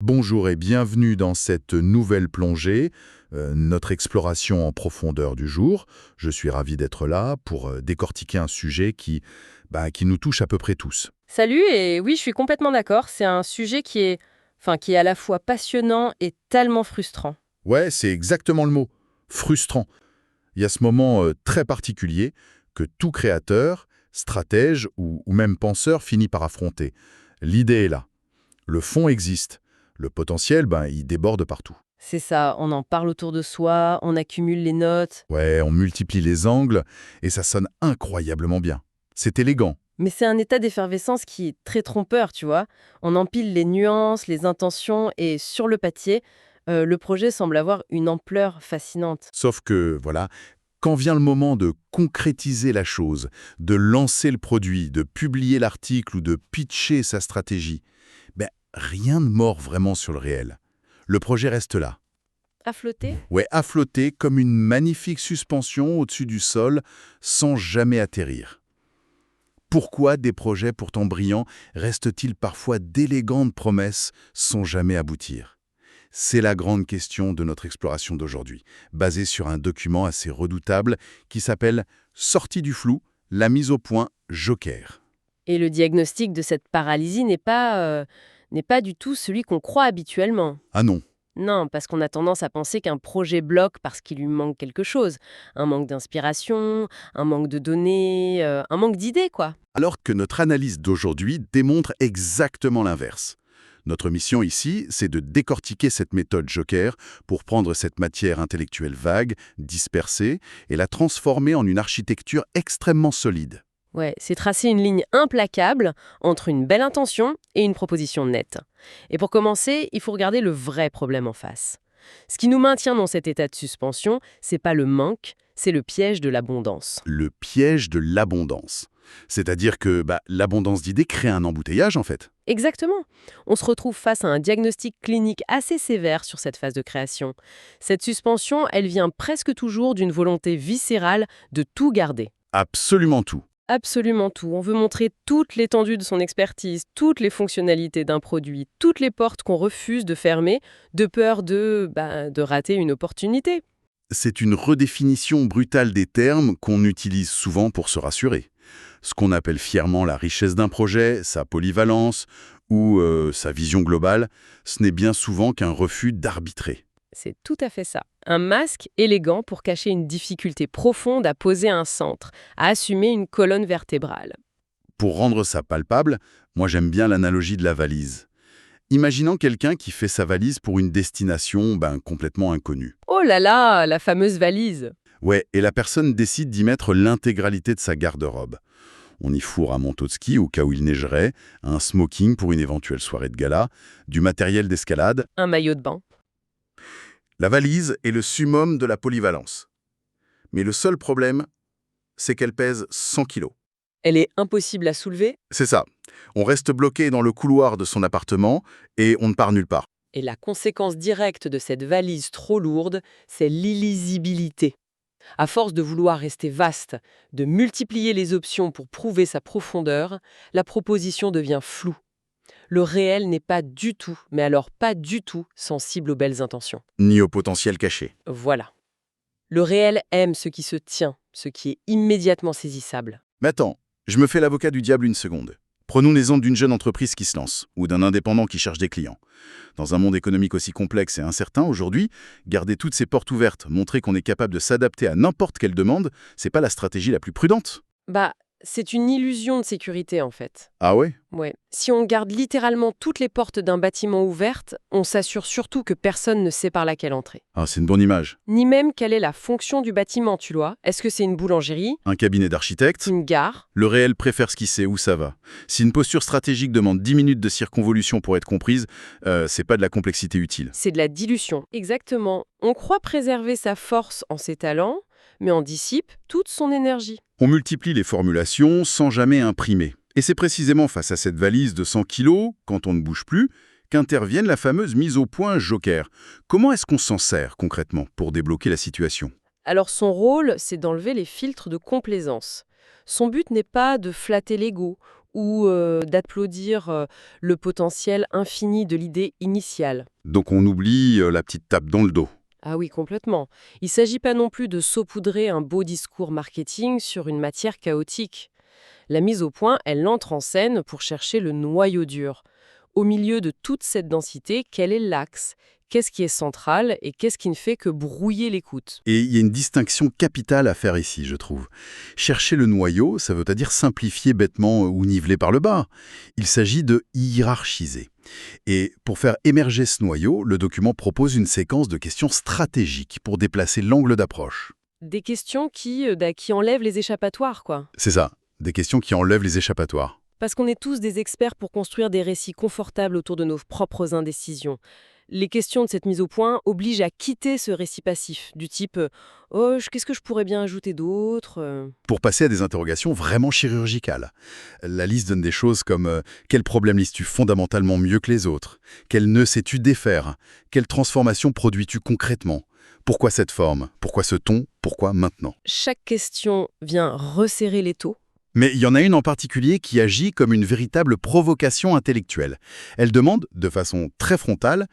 Bonjour et bienvenue dans cette nouvelle plongée, notre exploration en profondeur du jour. Je suis ravi d'être là pour décortiquer un sujet qui nous touche à peu près tous. Salut, et oui, je suis complètement d'accord. C'est un sujet qui est à la fois passionnant et tellement frustrant. Ouais, c'est exactement le mot. Frustrant. Il y a ce moment très particulier que tout créateur, stratège ou même penseur finit par affronter. L'idée est là. Le fond existe. Le potentiel, il déborde partout. C'est ça, on en parle autour de soi, on accumule les notes. Ouais, on multiplie les angles et ça sonne incroyablement bien. C'est élégant. Mais c'est un état d'effervescence qui est très trompeur, tu vois. On empile les nuances, les intentions, et sur le papier, le projet semble avoir une ampleur fascinante. Sauf que, voilà, quand vient le moment de concrétiser la chose, de lancer le produit, de publier l'article ou de pitcher sa stratégie, rien ne mord vraiment sur le réel. Le projet reste là. À flotter. Ouais, à flotter comme une magnifique suspension au-dessus du sol, sans jamais atterrir. Pourquoi des projets pourtant brillants restent-ils parfois d'élégantes promesses sans jamais aboutir? C'est la grande question de notre exploration d'aujourd'hui, basée sur un document assez redoutable qui s'appelle Sortie du flou, la mise au point Joker. Et le diagnostic de cette paralysie n'est pas du tout celui qu'on croit habituellement. Ah non. Non, parce qu'on a tendance à penser qu'un projet bloque parce qu'il lui manque quelque chose. Un manque d'inspiration, un manque de données, un manque d'idées, quoi. Alors que notre analyse d'aujourd'hui démontre exactement l'inverse. Notre mission ici, c'est de décortiquer cette méthode Joker pour prendre cette matière intellectuelle vague, dispersée, et la transformer en une architecture extrêmement solide. Ouais, c'est tracer une ligne implacable entre une belle intention et une proposition nette. Et pour commencer, il faut regarder le vrai problème en face. Ce qui nous maintient dans cet état de suspension, c'est pas le manque, c'est le piège de l'abondance. Le piège de l'abondance. C'est-à-dire que l'abondance d'idées crée un embouteillage en fait. Exactement. On se retrouve face à un diagnostic clinique assez sévère sur cette phase de création. Cette suspension, elle vient presque toujours d'une volonté viscérale de tout garder. Absolument tout. Absolument tout. On veut montrer toute l'étendue de son expertise, toutes les fonctionnalités d'un produit, toutes les portes qu'on refuse de fermer, de peur de rater une opportunité. C'est une redéfinition brutale des termes qu'on utilise souvent pour se rassurer. Ce qu'on appelle fièrement la richesse d'un projet, sa polyvalence ou sa vision globale, ce n'est bien souvent qu'un refus d'arbitrer. C'est tout à fait ça. Un masque élégant pour cacher une difficulté profonde à poser un centre, à assumer une colonne vertébrale. Pour rendre ça palpable, moi j'aime bien l'analogie de la valise. Imaginons quelqu'un qui fait sa valise pour une destination complètement inconnue. Oh là là, la fameuse valise. Ouais, et la personne décide d'y mettre l'intégralité de sa garde-robe. On y fourre un manteau de ski au cas où il neigerait, un smoking pour une éventuelle soirée de gala, du matériel d'escalade. Un maillot de bain. La valise est le summum de la polyvalence. Mais le seul problème, c'est qu'elle pèse 100 kilos. Elle est impossible à soulever. C'est ça. On reste bloqué dans le couloir de son appartement et on ne part nulle part. Et la conséquence directe de cette valise trop lourde, c'est l'illisibilité. À force de vouloir rester vaste, de multiplier les options pour prouver sa profondeur, la proposition devient floue. Le réel n'est pas du tout, mais alors pas du tout, sensible aux belles intentions. Ni au potentiel caché. Voilà. Le réel aime ce qui se tient, ce qui est immédiatement saisissable. Mais attends, je me fais l'avocat du diable une seconde. Prenons l'exemple d'une jeune entreprise qui se lance, ou d'un indépendant qui cherche des clients. Dans un monde économique aussi complexe et incertain aujourd'hui, garder toutes ses portes ouvertes, montrer qu'on est capable de s'adapter à n'importe quelle demande, c'est pas la stratégie la plus prudente. C'est une illusion de sécurité en fait. Ah ouais? Ouais. Si on garde littéralement toutes les portes d'un bâtiment ouvertes, on s'assure surtout que personne ne sait par laquelle entrer. Ah, c'est une bonne image. Ni même quelle est la fonction du bâtiment, tu vois. Est-ce que c'est une boulangerie, Un cabinet d'architecte, une gare? le réel préfère ce qu'il sait, où ça va. Si une posture stratégique demande 10 minutes de circonvolution pour être comprise, c'est pas de la complexité utile. C'est de la dilution. Exactement. On croit préserver sa force en ses talents, mais on dissipe toute son énergie. On multiplie les formulations sans jamais imprimer. Et c'est précisément face à cette valise de 100 kilos, quand on ne bouge plus, qu'intervienne la fameuse mise au point Joker. Comment est-ce qu'on s'en sert concrètement pour débloquer la situation? Alors son rôle, c'est d'enlever les filtres de complaisance. Son but n'est pas de flatter l'ego ou d'applaudir le potentiel infini de l'idée initiale. Donc on oublie la petite tape dans le dos. Ah oui, complètement. Il ne s'agit pas non plus de saupoudrer un beau discours marketing sur une matière chaotique. La mise au point, elle entre en scène pour chercher le noyau dur. Au milieu de toute cette densité, quel est l'axe? Qu'est-ce qui est central et qu'est-ce qui ne fait que brouiller l'écoute? Et il y a une distinction capitale à faire ici, je trouve. Chercher le noyau, ça veut dire simplifier bêtement ou niveler par le bas. Il s'agit de hiérarchiser. Et pour faire émerger ce noyau, le document propose une séquence de questions stratégiques pour déplacer l'angle d'approche. Des questions qui enlèvent les échappatoires, quoi. C'est ça, des questions qui enlèvent les échappatoires. Parce qu'on est tous des experts pour construire des récits confortables autour de nos propres indécisions. Les questions de cette mise au point obligent à quitter ce récit passif, du type «Oh, qu'est-ce que je pourrais bien ajouter d'autre ?» Pour passer à des interrogations vraiment chirurgicales. La liste donne des choses comme quel problème listes-tu fondamentalement mieux que les autres? Quel nœud sais-tu défaire? Quelle transformation produis-tu concrètement? Pourquoi cette forme? Pourquoi ce ton? Pourquoi maintenant? Chaque question vient resserrer l'étau. Mais il y en a une en particulier qui agit comme une véritable provocation intellectuelle. Elle demande, de façon très frontale,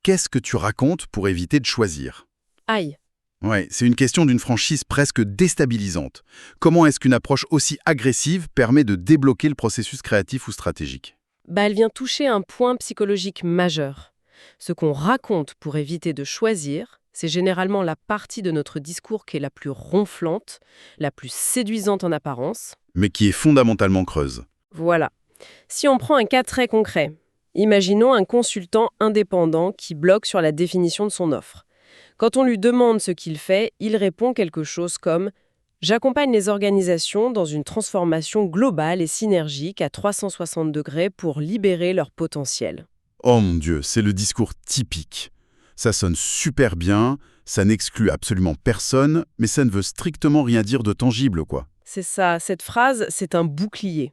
qu'est-ce que tu racontes pour éviter de choisir? Aïe. Ouais, c'est une question d'une franchise presque déstabilisante. Comment est-ce qu'une approche aussi agressive permet de débloquer le processus créatif ou stratégique? Elle vient toucher un point psychologique majeur. Ce qu'on raconte pour éviter de choisir, c'est généralement la partie de notre discours qui est la plus ronflante, la plus séduisante en apparence. Mais qui est fondamentalement creuse. Voilà. Si on prend un cas très concret, imaginons un consultant indépendant qui bloque sur la définition de son offre. Quand on lui demande ce qu'il fait, il répond quelque chose comme « J'accompagne les organisations dans une transformation globale et synergique à 360 degrés pour libérer leur potentiel. » Oh mon Dieu, c'est le discours typique. Ça sonne super bien, ça n'exclut absolument personne, mais ça ne veut strictement rien dire de tangible, quoi. C'est ça, cette phrase, c'est un bouclier.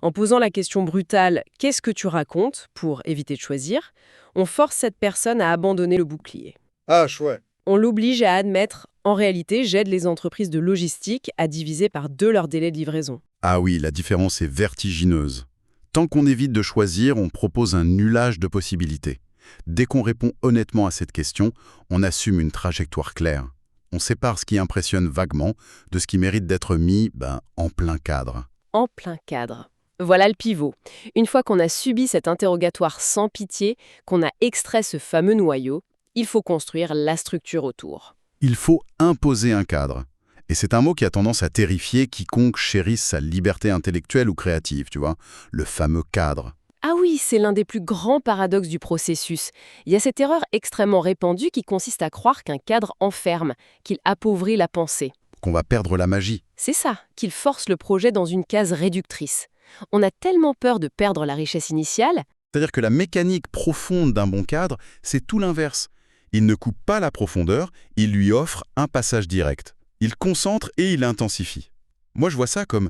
En posant la question brutale « Qu'est-ce que tu racontes ?» pour éviter de choisir, on force cette personne à abandonner le bouclier. Ah, chouette. On l'oblige à admettre « En réalité, j'aide les entreprises de logistique à diviser par 2 leur délai de livraison. » Ah oui, la différence est vertigineuse. Tant qu'on évite de choisir, on propose un nuage de possibilités. Dès qu'on répond honnêtement à cette question, on assume une trajectoire claire. On sépare ce qui impressionne vaguement de ce qui mérite d'être mis en plein cadre. En plein cadre. Voilà le pivot. Une fois qu'on a subi cet interrogatoire sans pitié, qu'on a extrait ce fameux noyau, il faut construire la structure autour. Il faut imposer un cadre. Et c'est un mot qui a tendance à terrifier quiconque chérisse sa liberté intellectuelle ou créative, tu vois, le fameux cadre. Ah oui, c'est l'un des plus grands paradoxes du processus. Il y a cette erreur extrêmement répandue qui consiste à croire qu'un cadre enferme, qu'il appauvrit la pensée. Qu'on va perdre la magie. C'est ça, qu'il force le projet dans une case réductrice. On a tellement peur de perdre la richesse initiale. C'est-à-dire que la mécanique profonde d'un bon cadre, c'est tout l'inverse. Il ne coupe pas la profondeur, il lui offre un passage direct. Il concentre et il intensifie. Moi, je vois ça comme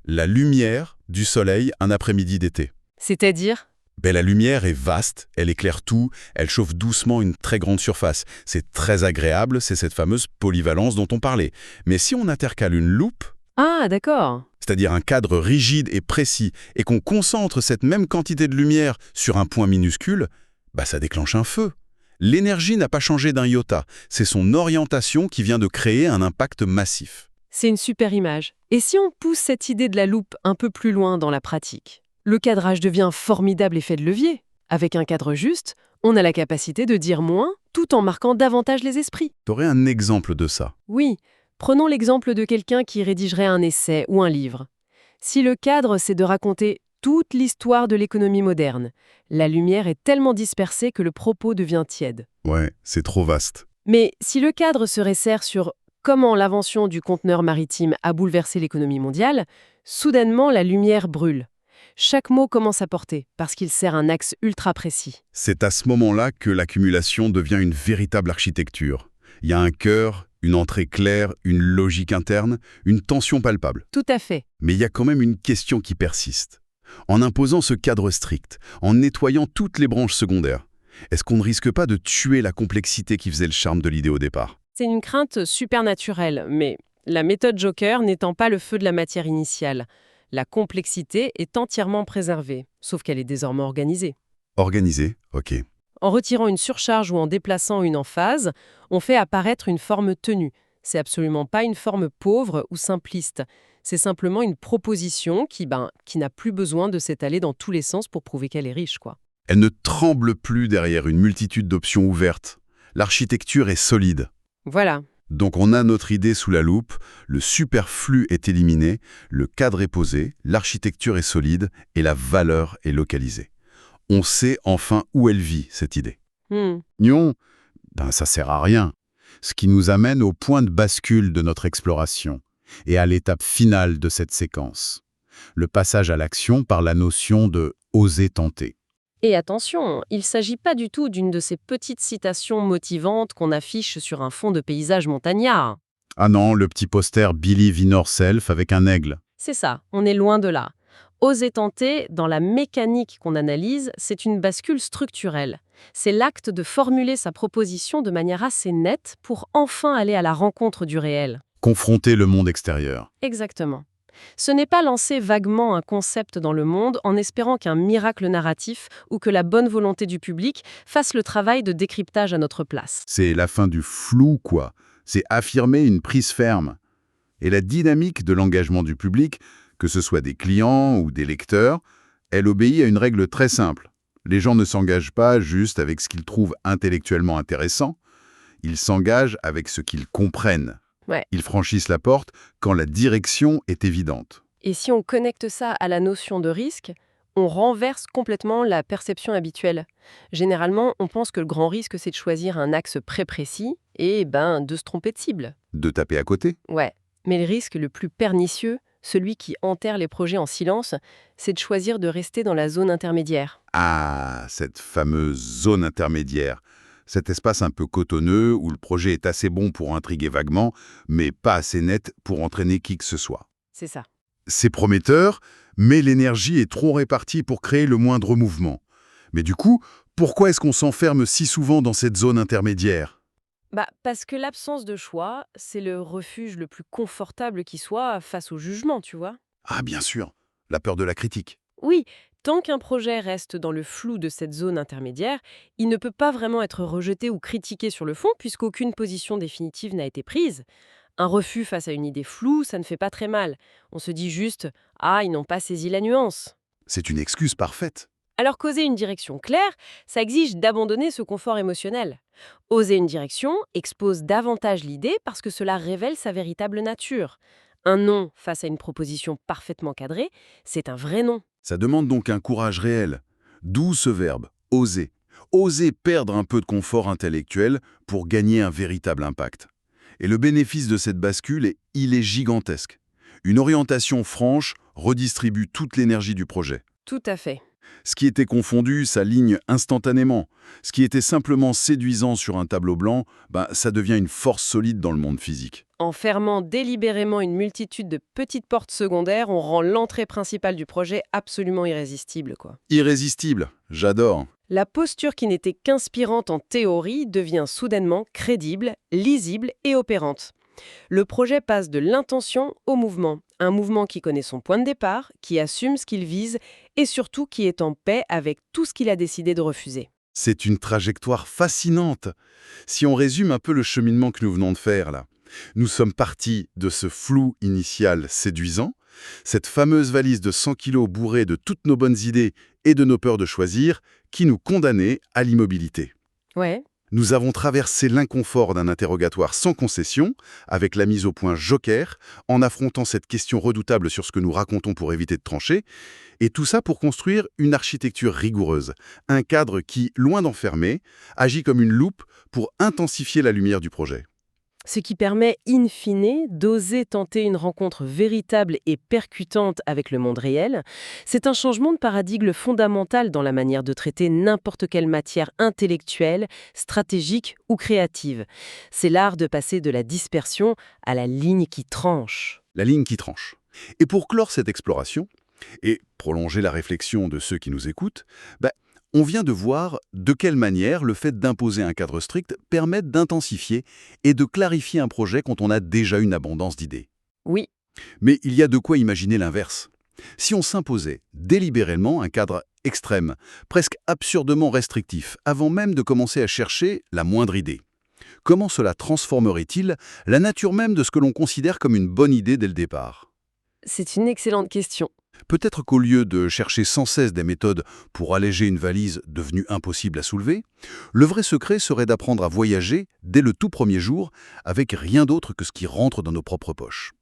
la lumière du soleil un après-midi d'été. C'est-à-dire ? La lumière est vaste, elle éclaire tout, elle chauffe doucement une très grande surface. C'est très agréable, c'est cette fameuse polyvalence dont on parlait. Mais si on intercale une loupe, Ah, d'accord. c'est-à-dire un cadre rigide et précis, et qu'on concentre cette même quantité de lumière sur un point minuscule, ça déclenche un feu. L'énergie n'a pas changé d'un iota, c'est son orientation qui vient de créer un impact massif. C'est une super image. Et si on pousse cette idée de la loupe un peu plus loin dans la pratique ? Le cadrage devient un formidable effet de levier. Avec un cadre juste, on a la capacité de dire moins tout en marquant davantage les esprits. T'aurais un exemple de ça? Oui, prenons l'exemple de quelqu'un qui rédigerait un essai ou un livre. Si le cadre, c'est de raconter toute l'histoire de l'économie moderne, la lumière est tellement dispersée que le propos devient tiède. Ouais, c'est trop vaste. Mais si le cadre se resserre sur comment l'invention du conteneur maritime a bouleversé l'économie mondiale, soudainement la lumière brûle. Chaque mot commence à porter, parce qu'il sert un axe ultra précis. C'est à ce moment-là que l'accumulation devient une véritable architecture. Il y a un cœur, une entrée claire, une logique interne, une tension palpable. Tout à fait. Mais il y a quand même une question qui persiste. En imposant ce cadre strict, en nettoyant toutes les branches secondaires, est-ce qu'on ne risque pas de tuer la complexité qui faisait le charme de l'idée au départ? C'est une crainte supernaturelle, mais la méthode Joker n'étant pas le feu de la matière initiale. La complexité est entièrement préservée, sauf qu'elle est désormais organisée. Organisé, ok. En retirant une surcharge ou en déplaçant une emphase, on fait apparaître une forme tenue. C'est absolument pas une forme pauvre ou simpliste. C'est simplement une proposition qui n'a plus besoin de s'étaler dans tous les sens pour prouver qu'elle est riche, quoi. Elle ne tremble plus derrière une multitude d'options ouvertes. L'architecture est solide. Voilà. Donc on a notre idée sous la loupe, le superflu est éliminé, le cadre est posé, l'architecture est solide et la valeur est localisée. On sait enfin où elle vit, cette idée. Non, ça sert à rien. Ce qui nous amène au point de bascule de notre exploration et à l'étape finale de cette séquence. Le passage à l'action par la notion de « oser tenter ». Et attention, il ne s'agit pas du tout d'une de ces petites citations motivantes qu'on affiche sur un fond de paysage montagnard. Ah non, le petit poster Believe in Yourself avec un aigle. C'est ça, on est loin de là. Oser tenter, dans la mécanique qu'on analyse, c'est une bascule structurelle. C'est l'acte de formuler sa proposition de manière assez nette pour enfin aller à la rencontre du réel. Confronter le monde extérieur. Exactement. Ce n'est pas lancer vaguement un concept dans le monde en espérant qu'un miracle narratif ou que la bonne volonté du public fasse le travail de décryptage à notre place. C'est la fin du flou, quoi. C'est affirmer une prise ferme. Et la dynamique de l'engagement du public, que ce soit des clients ou des lecteurs, elle obéit à une règle très simple. Les gens ne s'engagent pas juste avec ce qu'ils trouvent intellectuellement intéressant, ils s'engagent avec ce qu'ils comprennent. Ouais. Ils franchissent la porte quand la direction est évidente. Et si on connecte ça à la notion de risque, on renverse complètement la perception habituelle. Généralement, on pense que le grand risque, c'est de choisir un axe précis et de se tromper de cible. De taper à côté. Ouais. Mais le risque le plus pernicieux, celui qui enterre les projets en silence, c'est de choisir de rester dans la zone intermédiaire. Ah, cette fameuse zone intermédiaire. Cet espace un peu cotonneux où le projet est assez bon pour intriguer vaguement, mais pas assez net pour entraîner qui que ce soit. C'est ça. C'est prometteur, mais l'énergie est trop répartie pour créer le moindre mouvement. Mais du coup, pourquoi est-ce qu'on s'enferme si souvent dans cette zone intermédiaire ? Parce que l'absence de choix, c'est le refuge le plus confortable qui soit face au jugement, tu vois. Ah, bien sûr, la peur de la critique. Oui, tant qu'un projet reste dans le flou de cette zone intermédiaire, il ne peut pas vraiment être rejeté ou critiqué sur le fond puisqu'aucune position définitive n'a été prise. Un refus face à une idée floue, ça ne fait pas très mal. On se dit juste « Ah, ils n'ont pas saisi la nuance ». C'est une excuse parfaite. Alors qu'oser une direction claire, ça exige d'abandonner ce confort émotionnel. Oser une direction expose davantage l'idée parce que cela révèle sa véritable nature. Un non face à une proposition parfaitement cadrée, c'est un vrai non. Ça demande donc un courage réel. D'où ce verbe, oser. Oser perdre un peu de confort intellectuel pour gagner un véritable impact. Et le bénéfice de cette bascule, il est gigantesque. Une orientation franche redistribue toute l'énergie du projet. Tout à fait. Ce qui était confondu s'aligne instantanément. Ce qui était simplement séduisant sur un tableau blanc, ça devient une force solide dans le monde physique. En fermant délibérément une multitude de petites portes secondaires, on rend l'entrée principale du projet absolument irrésistible, quoi. Irrésistible, j'adore. La posture qui n'était qu'inspirante en théorie devient soudainement crédible, lisible et opérante. Le projet passe de l'intention au mouvement. Un mouvement qui connaît son point de départ, qui assume ce qu'il vise et surtout qui est en paix avec tout ce qu'il a décidé de refuser. C'est une trajectoire fascinante. Si on résume un peu le cheminement que nous venons de faire là, nous sommes partis de ce flou initial séduisant, cette fameuse valise de 100 kilos bourrée de toutes nos bonnes idées et de nos peurs de choisir, qui nous condamnait à l'immobilité. Ouais. Nous avons traversé l'inconfort d'un interrogatoire sans concession, avec la mise au point joker, en affrontant cette question redoutable sur ce que nous racontons pour éviter de trancher, et tout ça pour construire une architecture rigoureuse, un cadre qui, loin d'enfermer, agit comme une loupe pour intensifier la lumière du projet. Ce qui permet, in fine, d'oser tenter une rencontre véritable et percutante avec le monde réel. C'est un changement de paradigme fondamental dans la manière de traiter n'importe quelle matière intellectuelle, stratégique ou créative. C'est l'art de passer de la dispersion à la ligne qui tranche. La ligne qui tranche. Et pour clore cette exploration, et prolonger la réflexion de ceux qui nous écoutent, on vient de voir de quelle manière le fait d'imposer un cadre strict permet d'intensifier et de clarifier un projet quand on a déjà une abondance d'idées. Oui. Mais il y a de quoi imaginer l'inverse. Si on s'imposait délibérément un cadre extrême, presque absurdement restrictif, avant même de commencer à chercher la moindre idée, comment cela transformerait-il la nature même de ce que l'on considère comme une bonne idée dès le départ? C'est une excellente question. Peut-être qu'au lieu de chercher sans cesse des méthodes pour alléger une valise devenue impossible à soulever, le vrai secret serait d'apprendre à voyager dès le tout premier jour avec rien d'autre que ce qui rentre dans nos propres poches.